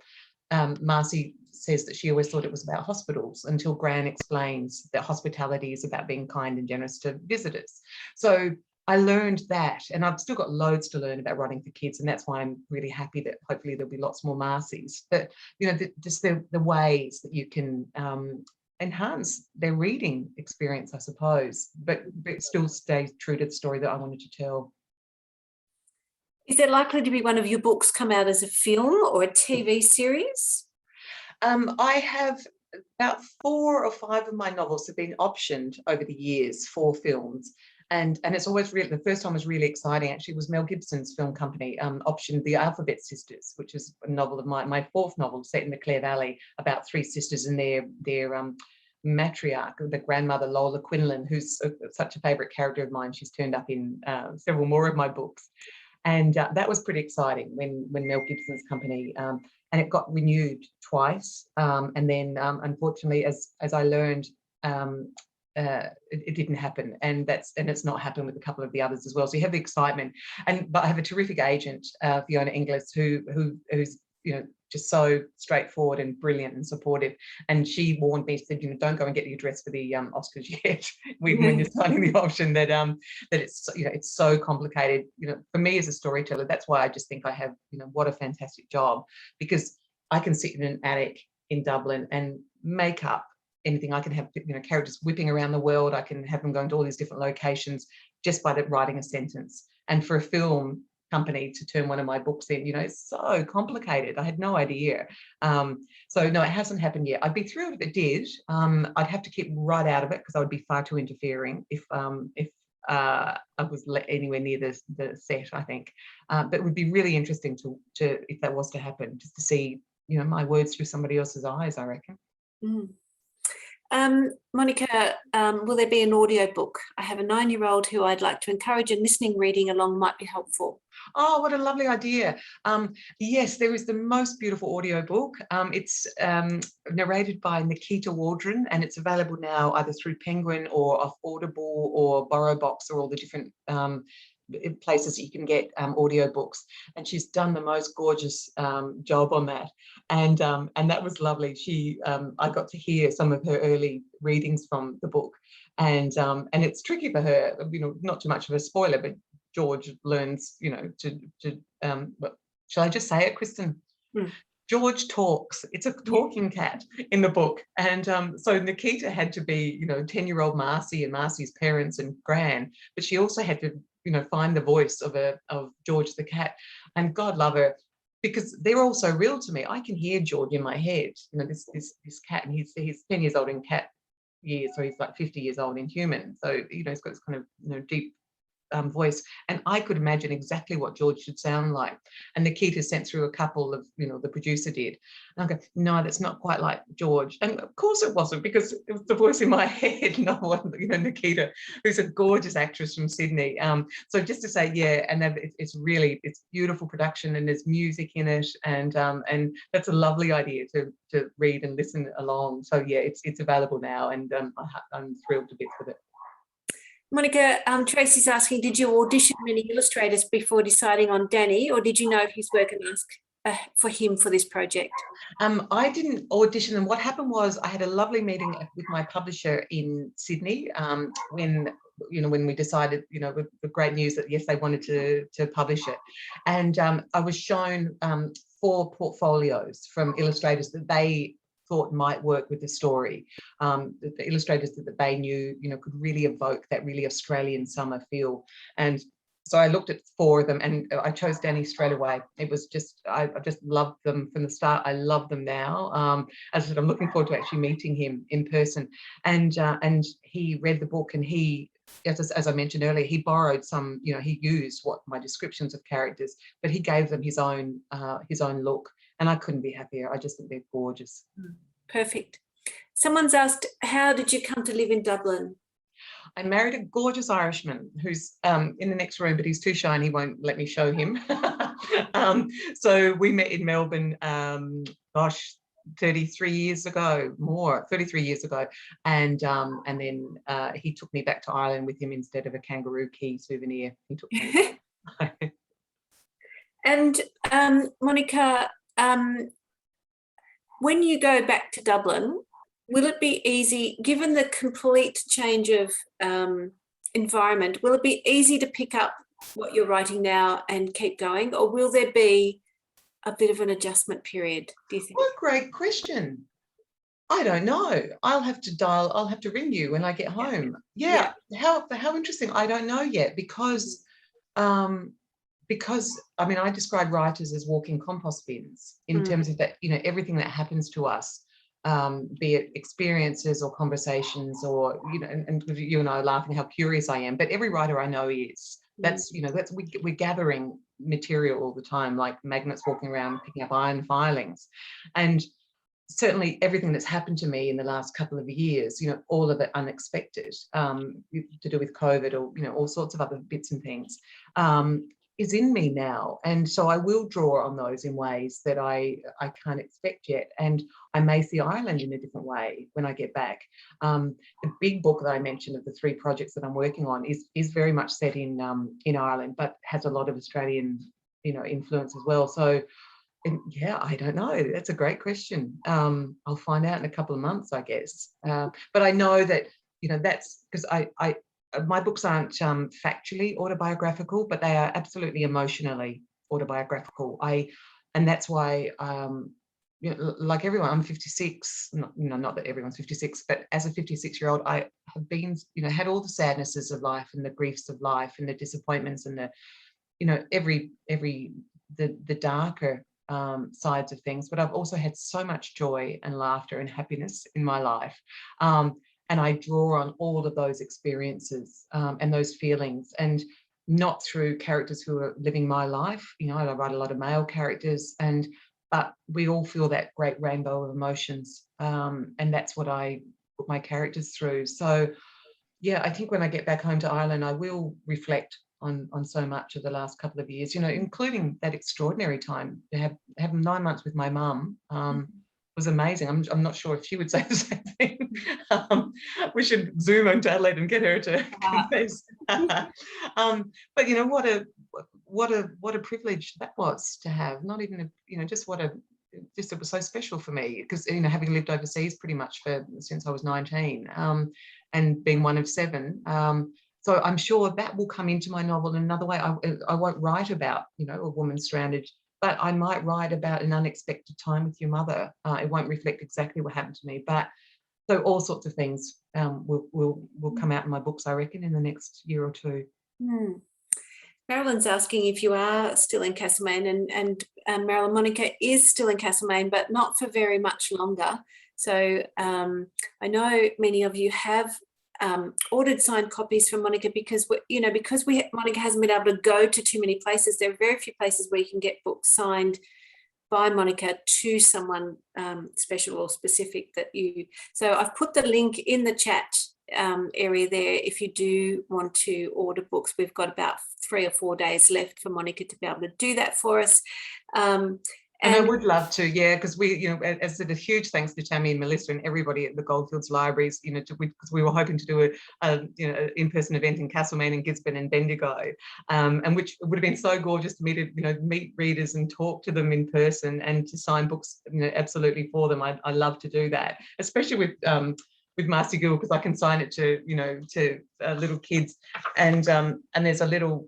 Marcie says that she always thought it was about hospitals until Gran explains that hospitality is about being kind and generous to visitors. So I learned that, and I've still got loads to learn about writing for kids, and that's why I'm really happy that hopefully there'll be lots more Marcies. But just the ways that you can enhance their reading experience, I suppose, but still stay true to the story that I wanted to tell. Is there likely to be one of your books come out as a film or a TV series? I have about 4 or 5 of my novels have been optioned over the years for films. And it's always really, the first time was really exciting. Actually, it was Mel Gibson's film company optioned The Alphabet Sisters, which is a novel of my 4th novel set in the Clare Valley, about 3 sisters and their matriarch, the grandmother Lola Quinlan, who's such a favourite character of mine. She's turned up in several more of my books. And that was pretty exciting when Mel Gibson's company, and it got renewed twice. And then unfortunately, as I learned, it didn't happen, and it's not happened with a couple of the others as well. So you have the excitement, but I have a terrific agent, Fiona Inglis, who's just so straightforward and brilliant and supportive. And she warned me, said, don't go and get the address for the Oscars yet when you're signing the option, that it's it's so complicated. For me as a storyteller, that's why I just think I have what a fantastic job, because I can sit in an attic in Dublin and make up anything. I can have characters whipping around the world. I can have them going to all these different locations just by writing a sentence. And for a film company to turn one of my books in, it's so complicated. I had no idea. So no, it hasn't happened yet. I'd be thrilled if it did. I'd have to keep right out of it because I would be far too interfering if I was anywhere near the set, I think. But it would be really interesting to if that was to happen, just to see my words through somebody else's eyes, I reckon. Monica, will there be an audiobook? I have a 9-year-old who I'd like to encourage, and listening reading along might be helpful. Oh, what a lovely idea. Yes, there is the most beautiful audiobook. It's narrated by Nikita Waldron, and it's available now either through Penguin or off Audible or BorrowBox, or all the different places that you can get audiobooks. And she's done the most gorgeous job on that. And that was lovely. I got to hear some of her early readings from the book. And it's tricky for her, not too much of a spoiler, but George learns, well, shall I just say it, Kristin? George talks. It's a talking cat in the book. And so Nikita had to be, 10-year-old Marcie and Marcie's parents and Gran, but she also had to, find the voice of George the cat. And God love her, because they're all so real to me. I can hear George in my head, this cat, and he's 10 years old in cat years, so he's like 50 years old in human. So, he's got this kind of, deep voice, and I could imagine exactly what George should sound like. And Nikita sent through a couple of, the producer did. And I go, no, that's not quite like George. And of course it wasn't, because it was the voice in my head, not one, Nikita, who's a gorgeous actress from Sydney. So just to say, yeah, and it's beautiful production, and there's music in it, and that's a lovely idea to read and listen along. So yeah, it's available now, and I'm thrilled to bits with it. Monica, Tracy's asking, did you audition many illustrators before deciding on Danny, or did you know of his work and ask for him for this project? I didn't audition, and what happened was I had a lovely meeting with my publisher in Sydney when we decided, with the great news that yes, they wanted to publish it. And I was shown 4 portfolios from illustrators that they thought might work with the story. The illustrators that they knew, could really evoke that really Australian summer feel. And so I looked at 4 of them, and I chose Danny straight away. It was just, I just loved them from the start. I love them now. As I said, I'm looking forward to actually meeting him in person. And he read the book, and he, as I mentioned earlier, he borrowed some, he used what my descriptions of characters, but he gave them his own look, and I couldn't be happier. I just think they're gorgeous. Perfect. Someone's asked, how did you come to live in Dublin? I married a gorgeous Irishman who's in the next room, but he's too shy and he won't let me show him. So we met in Melbourne, 33 years ago, 33 years ago. And then he took me back to Ireland with him instead of a kangaroo key souvenir. He took me. And Monica, when you go back to Dublin, will it be easy, given the complete change of environment, will it be easy to pick up what you're writing now and keep going, or will there be a bit of an adjustment period, do you think? What a great question. I don't know. I'll have to ring you when I get home. Yeah. How interesting. I don't know yet, because I mean, I describe writers as walking compost bins in terms of that, everything that happens to us, be it experiences or conversations, or and you and I are laughing how curious I am, but every writer I know is. That's we're gathering material all the time, like magnets walking around picking up iron filings. And certainly everything that's happened to me in the last couple of years, all of it unexpected, to do with COVID, or all sorts of other bits and things, is in me now. And so I will draw on those in ways that I can't expect yet. And I may see Ireland in a different way when I get back. The big book that I mentioned of the 3 projects that I'm working on is very much set in Ireland, but has a lot of Australian, influence as well. So yeah, I don't know. That's a great question. I'll find out in a couple of months, I guess. But I know that, that's because my books aren't factually autobiographical, but they are absolutely emotionally autobiographical. And that's why, like everyone, I'm 56. Not that everyone's 56, but as a 56-year-old, I have been, had all the sadnesses of life and the griefs of life and the disappointments and the darker sides of things. But I've also had so much joy and laughter and happiness in my life. And I draw on all of those experiences and those feelings, and not through characters who are living my life. I write a lot of male characters, but we all feel that great rainbow of emotions, and that's what I put my characters through. So, yeah, I think when I get back home to Ireland, I will reflect on so much of the last couple of years, including that extraordinary time to have 9 months with my mum. Was amazing. I'm not sure if she would say the same thing. We should Zoom into Adelaide and get her to confess. But what a privilege that was to have. Not even it was so special for me, because having lived overseas pretty much since I was 19, and being one of 7. So I'm sure that will come into my novel in another way. I won't write about a woman stranded, but I might write about an unexpected time with your mother. It won't reflect exactly what happened to me, but so all sorts of things will come out in my books, I reckon, in the next year or 2. Marilyn's asking if you are still in Castlemaine, and Marilyn, Monica is still in Castlemaine, but not for very much longer. So I know many of you have ordered signed copies from Monica, because Monica hasn't been able to go to too many places. There are very few places where you can get books signed by Monica to someone special or specific so I've put the link in the chat area there if you do want to order books. We've got about 3 or 4 days left for Monica to be able to do that for us. And I would love to, yeah, because we, as I said, a huge thanks to Tammy and Melissa and everybody at the Goldfields Libraries, because we were hoping to do an in-person event in Castlemaine and Gisborne and Bendigo, and which would have been so gorgeous to meet readers and talk to them in person and to sign books, absolutely for them. I love to do that, especially with Marcie Gill, because I can sign it to little kids, and there's a little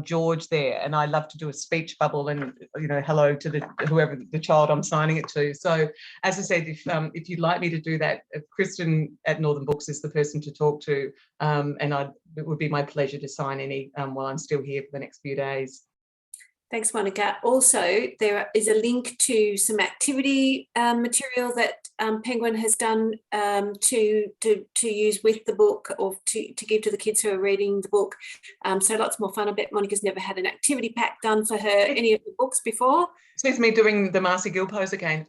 George there, and I love to do a speech bubble and, you know, hello to whoever the child I'm signing it to. So as I said, if you'd like me to do that, Kristin at Northern Books is the person to talk to, and it would be my pleasure to sign any while I'm still here for the next few days. Thanks, Monica. Also, there is a link to some activity material that Penguin has done to use with the book, or to give to the kids who are reading the book. So lots more fun. I bet Monica's never had an activity pack done for her any of the books before. It's me doing the Marcie Gill pose again.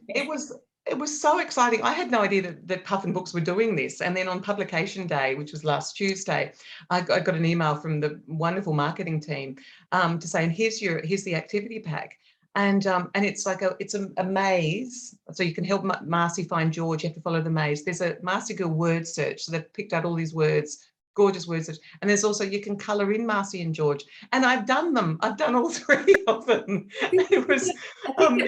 It was so exciting. I had no idea that Puffin Books were doing this. And then on publication day, which was last Tuesday, I got an email from the wonderful marketing team to say, and here's the activity pack. And it's like it's a maze. So you can help Marcie find George. You have to follow the maze. There's a Marcie Gill word search. So they've picked out all these words, gorgeous words. And there's also, you can colour in Marcie and George. And I've done them. I've done all three of them. It was such a fun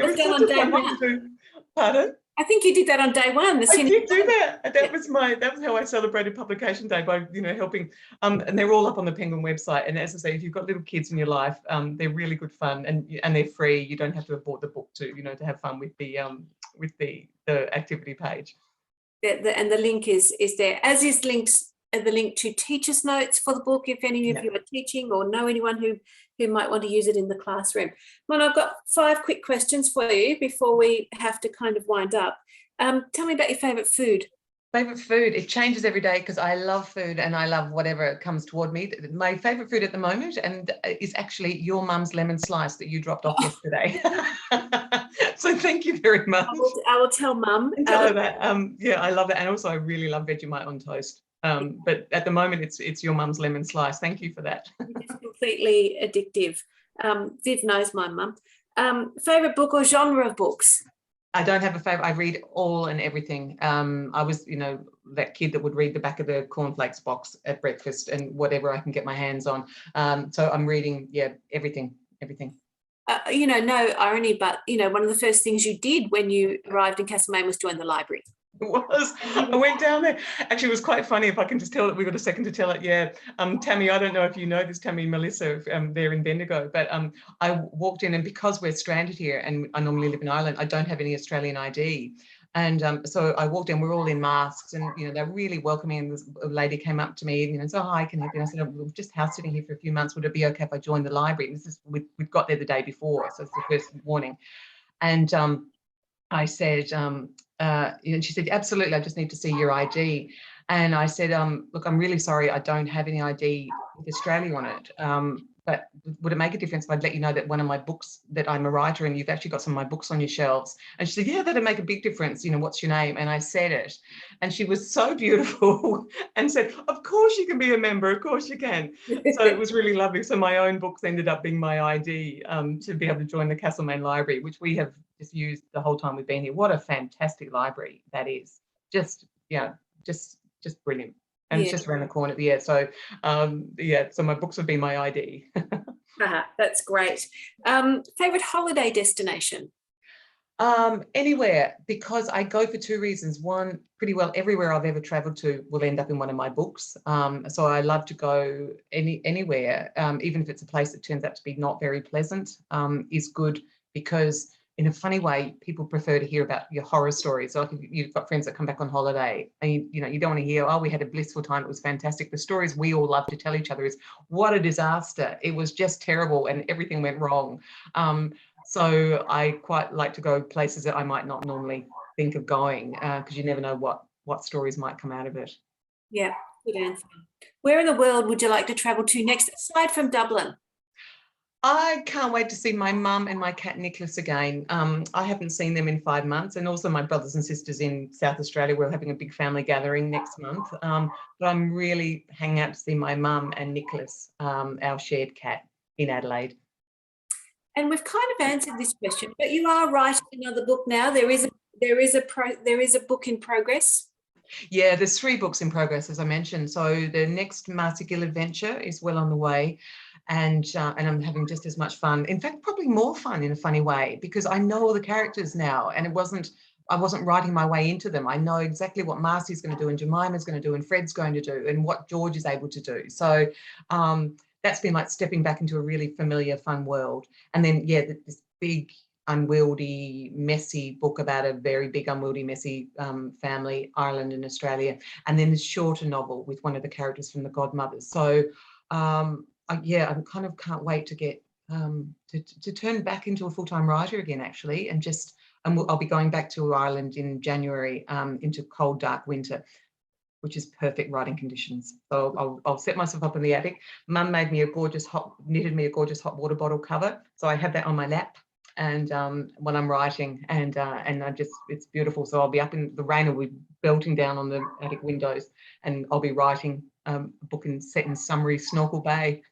thing to do. Pardon? I think you did that on day one. I did do that. That was how I celebrated publication day, by, you know, helping. And they're all up on the Penguin website. And as I say, if you've got little kids in your life, they're really good fun, and they're free. You don't have to have bought the book to, you know, to have fun with the activity page. And the link is there, as is the link to teachers' notes for the book, if any of you are teaching or know anyone who might want to use it in the classroom. Mon, I've got 5 quick questions for you before we have to kind of wind up. Tell me about your favourite food. Favourite food? It changes every day because I love food and I love whatever comes toward me. My favourite food at the moment is actually your mum's lemon slice that you dropped off yesterday. So thank you very much. I will tell Mum. Tell her that. Yeah, I love that. And also I really love Vegemite on toast. But at the moment it's your mum's lemon slice. Thank you for that. It's completely addictive. Viv knows my mum. Favourite book or genre of books? I don't have a favourite. I read all and everything. I was, you know, that kid that would read the back of the cornflakes box at breakfast and whatever I can get my hands on. So I'm reading, everything. You know, no irony, but, you know, one of the first things you did when you arrived in Castlemaine was join the library. It was. I went down there. Actually, it was quite funny. If I can just tell it, we've got a second to tell it. Yeah. Tammy, I don't know if you know this, Tammy, Melissa, they're in Bendigo, but I walked in, and because we're stranded here and I normally live in Ireland, I don't have any Australian ID. And so I walked in, we're all in masks, and, you know, they're really welcoming. And this lady came up to me, you know, and said, "Hi, can I help you?" And I said, "We're just house sitting here for a few months. Would it be okay if I joined the library?" And we've got there the day before, so it's the first warning. And I said, and she said, "Absolutely, I just need to see your ID." And I said, "Look, I'm really sorry, I don't have any ID with Australia on it. But would it make a difference if I'd let you know that one of my books, that I'm a writer and you've actually got some of my books on your shelves?" And she said, "Yeah, that'd make a big difference. You know, what's your name?" And I said it. And she was so beautiful and said, "Of course you can be a member, of course you can." So it was really lovely. So my own books ended up being my ID to be able to join the Castlemaine Library, which we have just used the whole time we've been here. What a fantastic library that is. Just brilliant. And it's just around the corner. So so my books would be my ID. That's great. Favorite holiday destination? Anywhere, because I go for 2 reasons. One, pretty well everywhere I've ever traveled to will end up in one of my books. So I love to go anywhere, even if it's a place that turns out to be not very pleasant, is good, because in a funny way, people prefer to hear about your horror stories. So if you've got friends that come back on holiday and you don't want to hear, "Oh, we had a blissful time, it was fantastic." The stories we all love to tell each other is, "What a disaster. It was just terrible and everything went wrong." So I quite like to go places that I might not normally think of going, because you never know what stories might come out of it. Yeah, good answer. Where in the world would you like to travel to next, aside from Dublin? I can't wait to see my mum and my cat Nicholas again. I haven't seen them in 5 months, and also my brothers and sisters in South Australia. We're having a big family gathering next month. But I'm really hanging out to see my mum and Nicholas, our shared cat, in Adelaide. And we've kind of answered this question, but you are writing another book now. There is a book in progress. Yeah, there's 3 books in progress, as I mentioned. So the next Marcie Gill adventure is well on the way. And I'm having just as much fun. In fact, probably more fun in a funny way, because I know all the characters now, and I wasn't writing my way into them. I know exactly what Marcie's going to do, and Jemima's going to do, and Fred's going to do, and what George is able to do. So that's been like stepping back into a really familiar, fun world. And then, yeah, this big, unwieldy, messy book about a very big, unwieldy, messy family, Ireland and Australia. And then this shorter novel with one of the characters from the Godmothers. So, yeah, I kind of can't wait to get to turn back into a full-time writer again, actually, and I'll be going back to Ireland in January into cold, dark winter, which is perfect writing conditions. So I'll set myself up in the attic. Mum made me knitted me a gorgeous hot water bottle cover, so I have that on my lap, and when I'm writing, and it's beautiful. So I'll be up in the rain, will be belting down on the attic windows, and I'll be writing a book set in summery Snorkel Bay.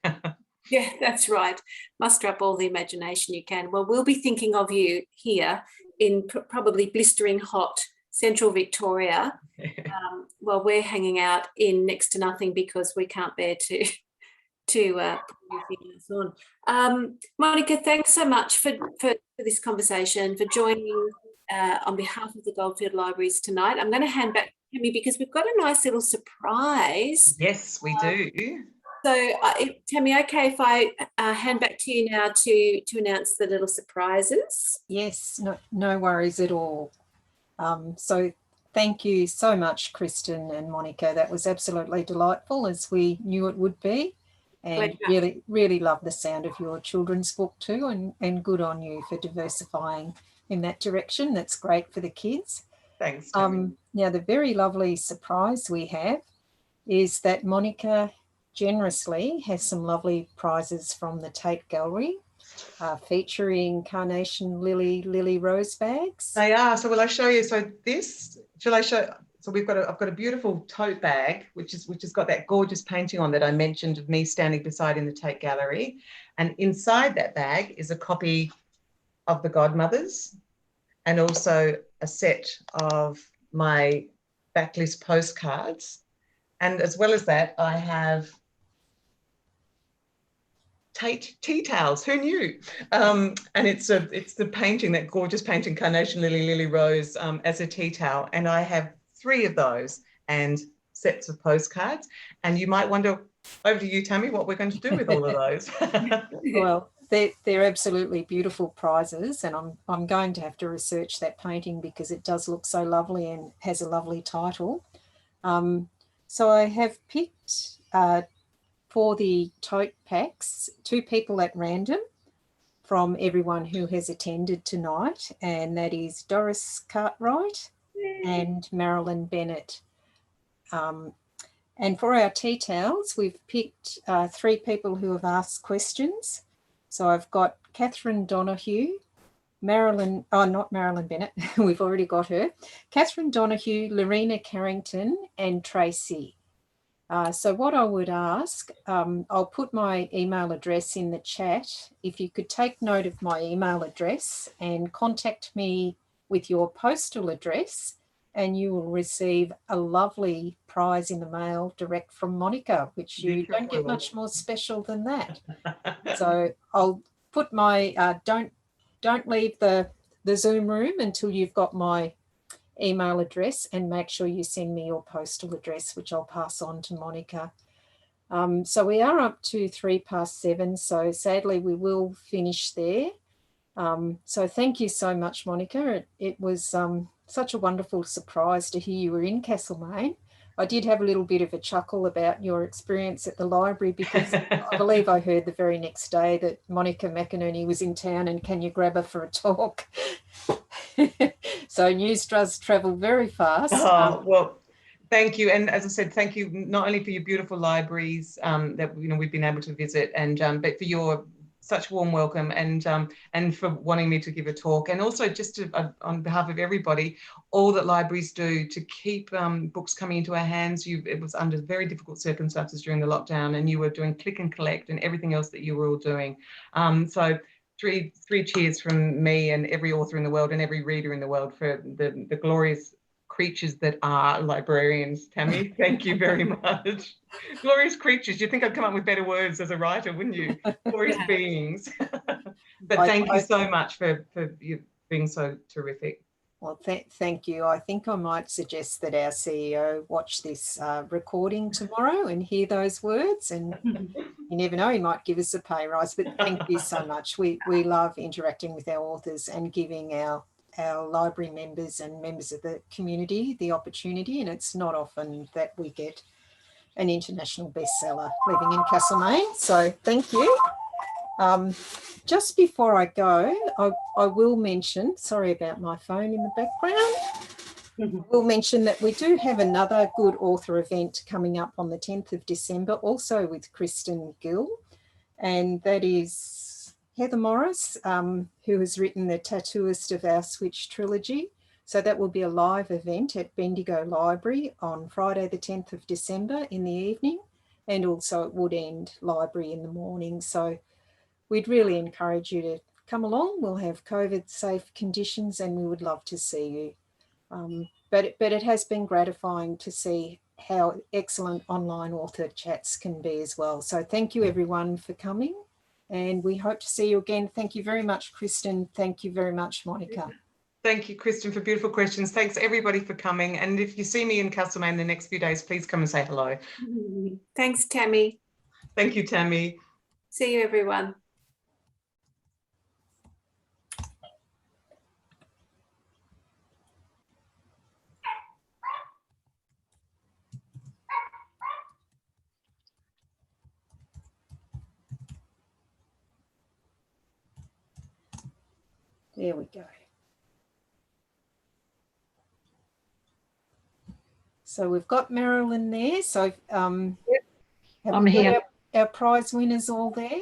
Yeah, that's right. Muster up all the imagination you can. Well, we'll be thinking of you here in probably blistering hot central Victoria, while we're hanging out in next to nothing because we can't bear to put anything else on. Monica, thanks so much for this conversation, for joining on behalf of the Goldfield Libraries tonight. I'm going to hand back to Tammy because we've got a nice little surprise. Yes, we do. So, Tammy, okay if I hand back to you now to announce the little surprises? Yes, no worries at all. So thank you so much, Kristin and Monica. That was absolutely delightful, as we knew it would be. And really, really love the sound of your children's book too, and good on you for diversifying in that direction. That's great for the kids. Thanks, Tammy. Now, the very lovely surprise we have is that Monica generously has some lovely prizes from the Tate Gallery, featuring carnation lily rose bags. They are. So will I show you? So shall I show? So I've got a beautiful tote bag, which has got that gorgeous painting on that I mentioned of me standing beside in the Tate Gallery. And inside that bag is a copy of the Godmothers, and also a set of my backlist postcards. And as well as that, I have Tate tea towels. Who knew? And it's the painting, that gorgeous painting, Carnation Lily Rose, as a tea towel. And I have 3 of those and sets of postcards. And you might wonder, over to you, Tammy, what we're going to do with all of those. Well, they're absolutely beautiful prizes, and I'm going to have to research that painting because it does look so lovely and has a lovely title. So I have picked for the tote packs 2 people at random from everyone who has attended tonight, and that is Doris Cartwright and Marilyn Bennett. And for our tea towels, we've picked 3 people who have asked questions. So I've got Catherine Donahue, not Marilyn Bennett, we've already got her, Catherine Donahue, Lorena Carrington and Tracy. So what I would ask, I'll put my email address in the chat. If you could take note of my email address and contact me with your postal address, and you will receive a lovely prize in the mail direct from Monica, which you don't get much more special than that. So I'll put my, don't leave the Zoom room until you've got my email address, and make sure you send me your postal address, which I'll pass on to Monica. So we are up to 7:03, so sadly we will finish there. So thank you so much, Monica. It was such a wonderful surprise to hear you were in Castlemaine. I did have a little bit of a chuckle about your experience at the library, because I believe I heard the very next day that Monica McInerney was in town and can you grab her for a talk? So news does travel very fast. Oh, well, thank you. And as I said, thank you not only for your beautiful libraries that we've been able to visit, and but for your such warm welcome, and for wanting me to give a talk, and also just to, on behalf of everybody, all that libraries do to keep books coming into our hands. It was under very difficult circumstances during the lockdown, and you were doing click and collect and everything else that you were all doing. So three cheers from me and every author in the world and every reader in the world for the glorious creatures that are librarians. Tammy, thank you very much. Glorious creatures. You'd think I'd come up with better words as a writer, wouldn't you? Glorious beings. But thank you so much for you being so terrific. Well, thank you. I think I might suggest that our CEO watch this recording tomorrow and hear those words, and you never know, he might give us a pay rise. But thank you so much. We love interacting with our authors and giving our library members and members of the community the opportunity, and it's not often that we get an international bestseller living in Castlemaine. So thank you. Just before I go, I will mention, sorry about my phone in the background, I will mention that we do have another good author event coming up on the 10th of December, also with Kristin Gill, and that is Heather Morris, who has written the Tattooist of Auschwitz trilogy. So that will be a live event at Bendigo Library on Friday the 10th of December in the evening, and also at Wood End Library in the morning. So we'd really encourage you to come along. We'll have COVID-safe conditions and we would love to see you. But it has been gratifying to see how excellent online author chats can be as well. So thank you everyone for coming, and we hope to see you again. Thank you very much, Kristin. Thank you very much, Monica. Thank you, Kristin, for beautiful questions. Thanks everybody for coming. And if you see me in Castlemaine the next few days, please come and say hello. Thanks, Tammy. Thank you, Tammy. See you, everyone. There we go. So we've got Marilyn there. So I'm here. Our prize winners all there.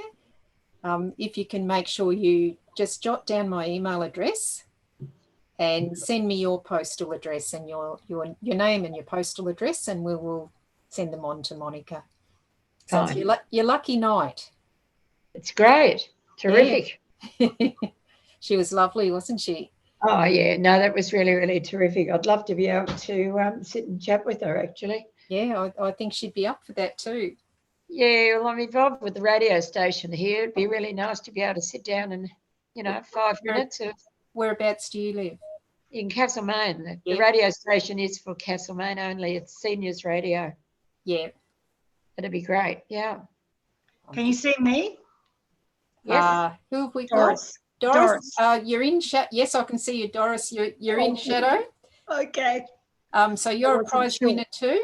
If you can make sure you just jot down my email address and send me your postal address and your name and your postal address, and we will send them on to Monica. So it's your lucky night. It's great. Terrific. Yeah. She was lovely, wasn't she? Oh, yeah. No, that was really, really terrific. I'd love to be able to sit and chat with her, actually. Yeah, I think she'd be up for that too. Yeah, well, I'm involved with the radio station here. It'd be really nice to be able to sit down and, 5 minutes of... Whereabouts do you live? In Castlemaine. The radio station is for Castlemaine only. It's seniors radio. Yeah. That'd be great, yeah. Can you see me? Yes. Who have we Doris. got? Doris. You're in shadow. Yes, I can see you, Doris. You're in shadow. Okay. So you're a prize winner too?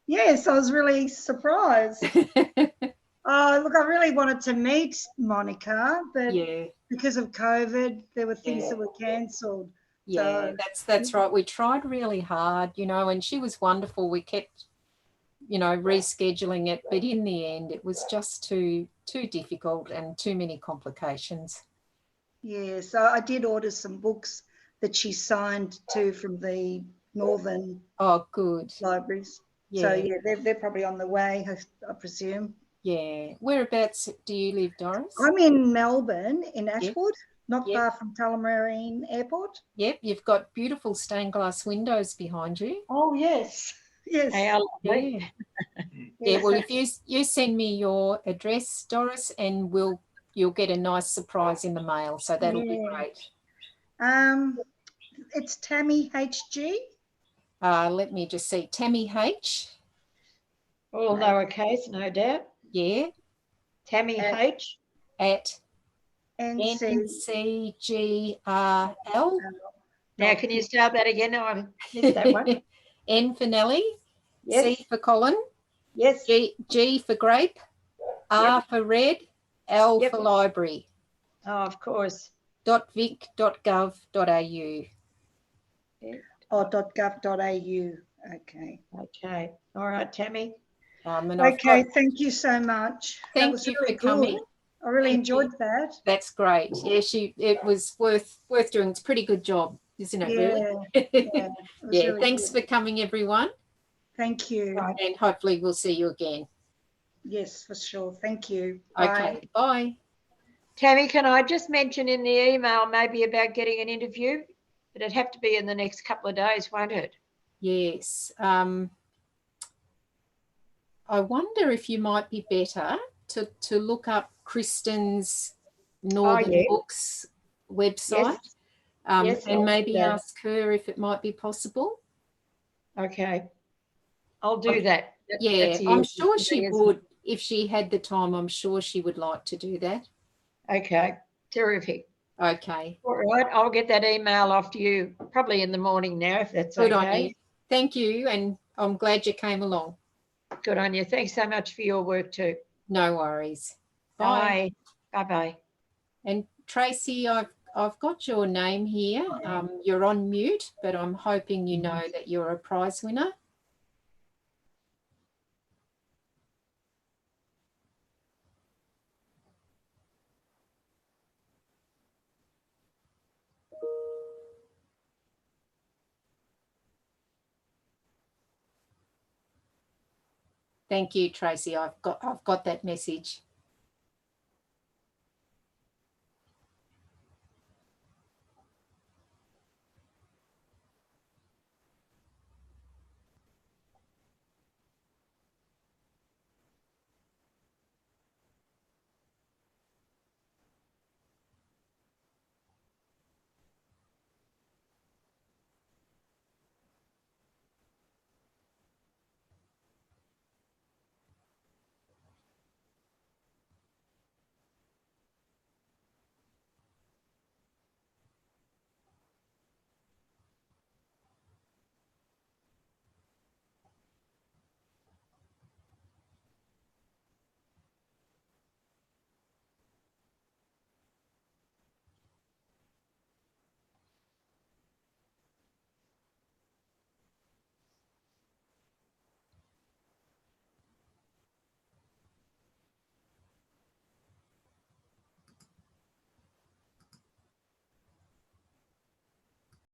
Yes, I was really surprised. Oh, look, I really wanted to meet Monica, but because of COVID, there were things that were cancelled. Yeah, so, that's right. We tried really hard, and she was wonderful. We kept, rescheduling it, but in the end, it was just too difficult and too many complications. Yeah, so I did order some books that she signed to from the northern libraries. Yeah. So yeah, they're probably on the way, I presume. Yeah. Whereabouts do you live, Doris? I'm in Melbourne, in Ashwood, not far from Tullamarine Airport. Yep, you've got beautiful stained glass windows behind you. Oh yes, yes. They are lovely. Yeah. Well, if you send me your address, Doris, and you'll get a nice surprise in the mail, so that'll be great. It's Tammy HG. Let me just see. Tammy H. All lowercase, no doubt. Yeah. Tammy H. At NCGRL. Now, can you start that again? I missed that one. N for Nelly. Yes. C for Colin. Yes. G for grape. R for red. L for library. Oh, of course. .vic.gov.au. Yeah. Oh, .gov.au. Okay. Okay. All right, Tammy. Okay, thank you so much. Thank you for coming. I really enjoyed that. That's great. Yeah, it was worth doing. It's a pretty good job, isn't it, really? Really thanks for coming, everyone. Thank you. And hopefully we'll see you again. Yes, for sure. Thank you. Okay, bye. Tammy, can I just mention in the email maybe about getting an interview? But it'd have to be in the next couple of days, won't it? Yes. I wonder if you might be better to look up Kristin's Northern Books website. Yes, and I'll maybe do that. ask her if it might be possible. Okay, I'll do that. Yeah, That's I'm easy sure for she me, isn't would. If she had the time, I'm sure she would like to do that. it? Okay, terrific. Okay. All right, I'll get that email off to you probably in the morning now, if that's Good on okay. you. Thank you, and I'm glad you came along. Good on you. Thanks so much for your work too. No worries. Bye. Bye. Bye-bye. And Tracy, I've got your name here. You're on mute, but I'm hoping you know that you're a prize winner. Thank you, Tracy. I've got that message.